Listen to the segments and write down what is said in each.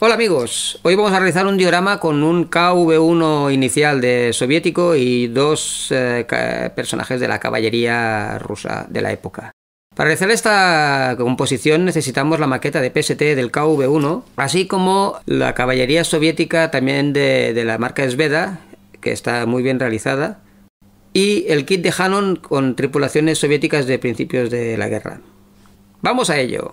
Hola amigos, hoy vamos a realizar un diorama con un KV-1 inicial de soviético y dos personajes de la caballería rusa de la época. Para realizar esta composición necesitamos la maqueta de PST del KV-1, así como la caballería soviética también de la marca Sveda, que está muy bien realizada, y el kit de Hanon con tripulaciones soviéticas de principios de la guerra. ¡Vamos a ello!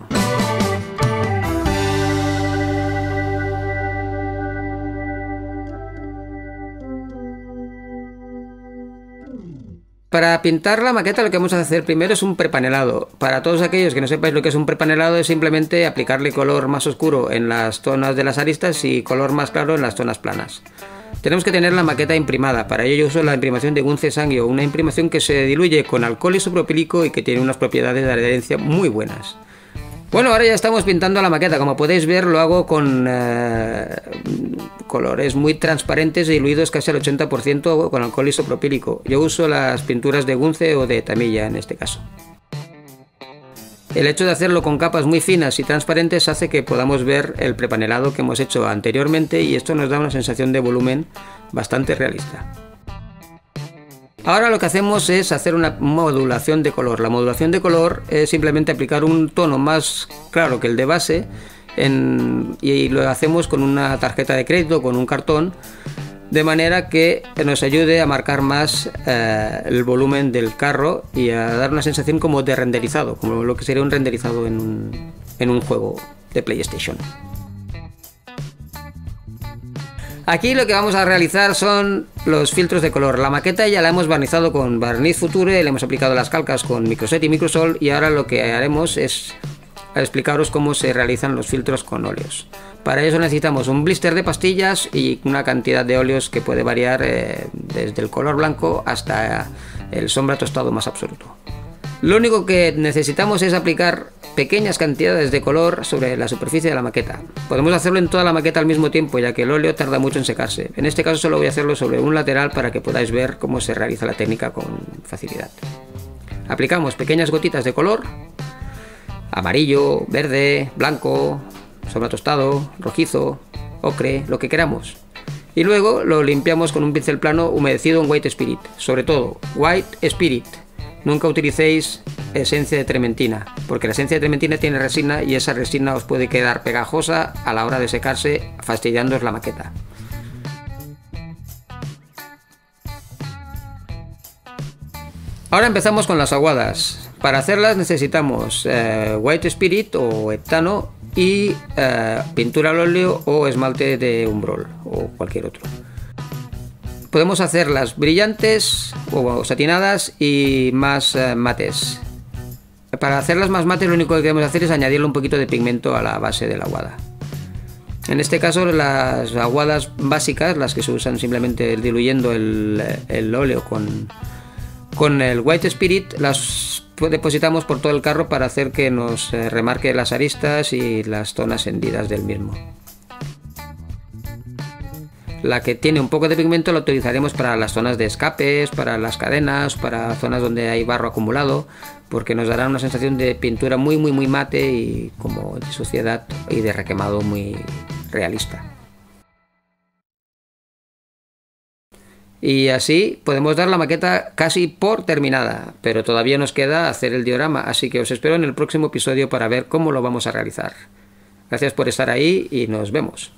Para pintar la maqueta lo que vamos a hacer primero es un prepanelado. Para todos aquellos que no sepáis lo que es un prepanelado, es simplemente aplicarle color más oscuro en las zonas de las aristas y color más claro en las zonas planas. Tenemos que tener la maqueta imprimada. Para ello yo uso la imprimación de Gunze Sangyo, una imprimación que se diluye con alcohol isopropílico y que tiene unas propiedades de adherencia muy buenas. Bueno, ahora ya estamos pintando la maqueta. Como podéis ver, lo hago con colores muy transparentes y diluidos casi al 80% con alcohol isopropílico. Yo uso las pinturas de Gunze o de Tamiya en este caso. El hecho de hacerlo con capas muy finas y transparentes hace que podamos ver el prepanelado que hemos hecho anteriormente, y esto nos da una sensación de volumen bastante realista. Ahora lo que hacemos es hacer una modulación de color. La modulación de color es simplemente aplicar un tono más claro que el de base y lo hacemos con una tarjeta de crédito, con un cartón, de manera que nos ayude a marcar más el volumen del carro y a dar una sensación como de renderizado, como lo que sería un renderizado en un juego de PlayStation. Aquí lo que vamos a realizar son los filtros de color. La maqueta ya la hemos barnizado con barniz Future, le hemos aplicado las calcas con Microset y Microsol, y ahora lo que haremos es explicaros cómo se realizan los filtros con óleos. Para eso necesitamos un blister de pastillas y una cantidad de óleos que puede variar desde el color blanco hasta el sombra tostado más absoluto. Lo único que necesitamos es aplicar pequeñas cantidades de color sobre la superficie de la maqueta. Podemos hacerlo en toda la maqueta al mismo tiempo, ya que el óleo tarda mucho en secarse. En este caso solo voy a hacerlo sobre un lateral para que podáis ver cómo se realiza la técnica con facilidad. Aplicamos pequeñas gotitas de color: amarillo, verde, blanco, sombra tostado, rojizo, ocre, lo que queramos. Y luego lo limpiamos con un pincel plano humedecido en White Spirit. Sobre todo, White Spirit. Nunca utilicéis esencia de trementina, porque la esencia de trementina tiene resina y esa resina os puede quedar pegajosa a la hora de secarse, fastidiándoos la maqueta. Ahora empezamos con las aguadas. Para hacerlas necesitamos White Spirit o heptano y pintura al óleo o esmalte de Umbrol o cualquier otro. Podemos hacerlas brillantes o satinadas y más mates. Para hacerlas más mates lo único que queremos hacer es añadirle un poquito de pigmento a la base de la aguada. En este caso las aguadas básicas, las que se usan simplemente diluyendo el óleo con el White Spirit, las depositamos por todo el carro para hacer que nos remarque las aristas y las zonas hendidas del mismo. La que tiene un poco de pigmento la utilizaremos para las zonas de escapes, para las cadenas, para zonas donde hay barro acumulado, porque nos dará una sensación de pintura muy mate y como de suciedad y de requemado muy realista. Y así podemos dar la maqueta casi por terminada, pero todavía nos queda hacer el diorama, así que os espero en el próximo episodio para ver cómo lo vamos a realizar. Gracias por estar ahí y nos vemos.